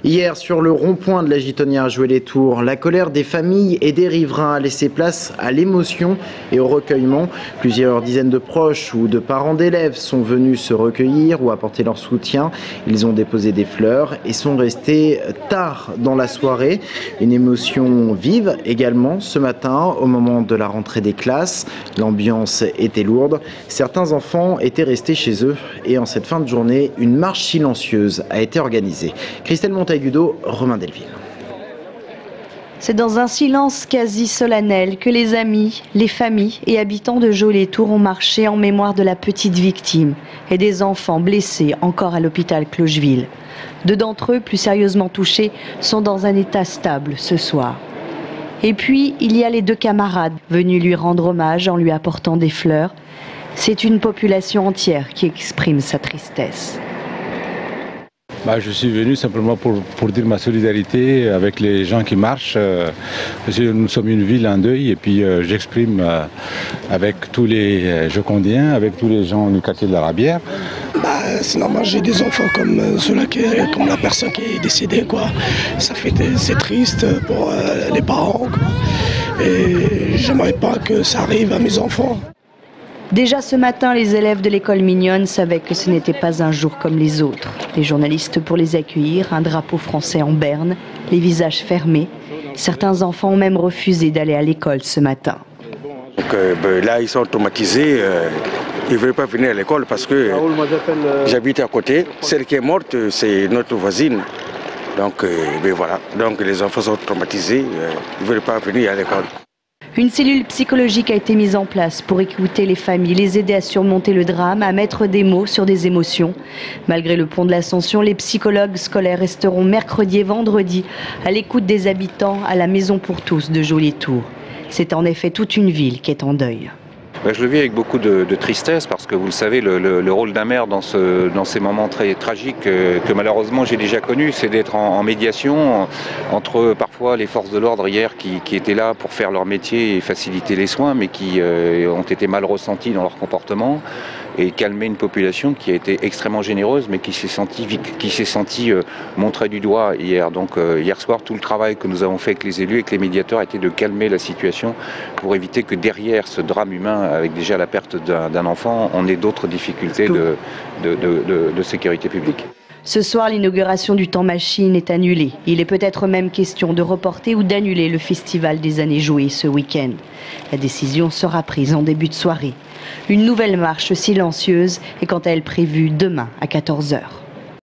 Hier, sur le rond-point de la Gitonnière à Joué-les-Tours, la colère des familles et des riverains a laissé place à l'émotion et au recueillement. Plusieurs dizaines de proches ou de parents d'élèves sont venus se recueillir ou apporter leur soutien. Ils ont déposé des fleurs et sont restés tard dans la soirée. Une émotion vive également ce matin au moment de la rentrée des classes. L'ambiance était lourde. Certains enfants étaient restés chez eux et en cette fin de journée, une marche silencieuse a été organisée. Christelle Montagudo, Romain Delville. C'est dans un silence quasi solennel que les amis, les familles et habitants de Joué-les-Tours ont marché en mémoire de la petite victime et des enfants blessés encore à l'hôpital Clocheville. Deux d'entre eux, plus sérieusement touchés, sont dans un état stable ce soir. Et puis, il y a les deux camarades venus lui rendre hommage en lui apportant des fleurs. C'est une population entière qui exprime sa tristesse. Je suis venu simplement pour dire ma solidarité avec les gens qui marchent. Parce que nous sommes une ville en deuil et puis j'exprime avec tous les Jocondiens, avec tous les gens du quartier de la Rabière. C'est normal, j'ai des enfants comme comme la personne qui est décédée, quoi. C'est triste pour les parents, quoi. Et j'aimerais pas que ça arrive à mes enfants. Déjà ce matin, les élèves de l'école mignonne savaient que ce n'était pas un jour comme les autres. Les journalistes pour les accueillir, un drapeau français en berne, les visages fermés. Certains enfants ont même refusé d'aller à l'école ce matin. Donc, là, ils sont traumatisés. Ils ne veulent pas venir à l'école parce que j'habite à côté. Celle qui est morte, c'est notre voisine. Donc, voilà. Donc les enfants sont traumatisés. Ils ne veulent pas venir à l'école. Une cellule psychologique a été mise en place pour écouter les familles, les aider à surmonter le drame, à mettre des mots sur des émotions. Malgré le pont de l'Ascension, les psychologues scolaires resteront mercredi et vendredi à l'écoute des habitants à la Maison pour tous de Joué-les-Tours. C'est en effet toute une ville qui est en deuil. Je le vis avec beaucoup de tristesse parce que vous le savez, le rôle d'un maire dans ces moments très tragiques que malheureusement j'ai déjà connus, c'est d'être en médiation entre parfois les forces de l'ordre hier qui étaient là pour faire leur métier et faciliter les soins, mais qui ont été mal ressentis dans leur comportement, et calmer une population qui a été extrêmement généreuse mais qui s'est sentie montrée du doigt hier. Donc hier soir, tout le travail que nous avons fait avec les élus et avec les médiateurs était de calmer la situation pour éviter que derrière ce drame humain, avec déjà la perte d'un enfant, on ait d'autres difficultés de sécurité publique. Ce soir, l'inauguration du temps machine est annulée. Il est peut-être même question de reporter ou d'annuler le festival des années jouées ce week-end. La décision sera prise en début de soirée. Une nouvelle marche silencieuse est quant à elle prévue demain à 14h.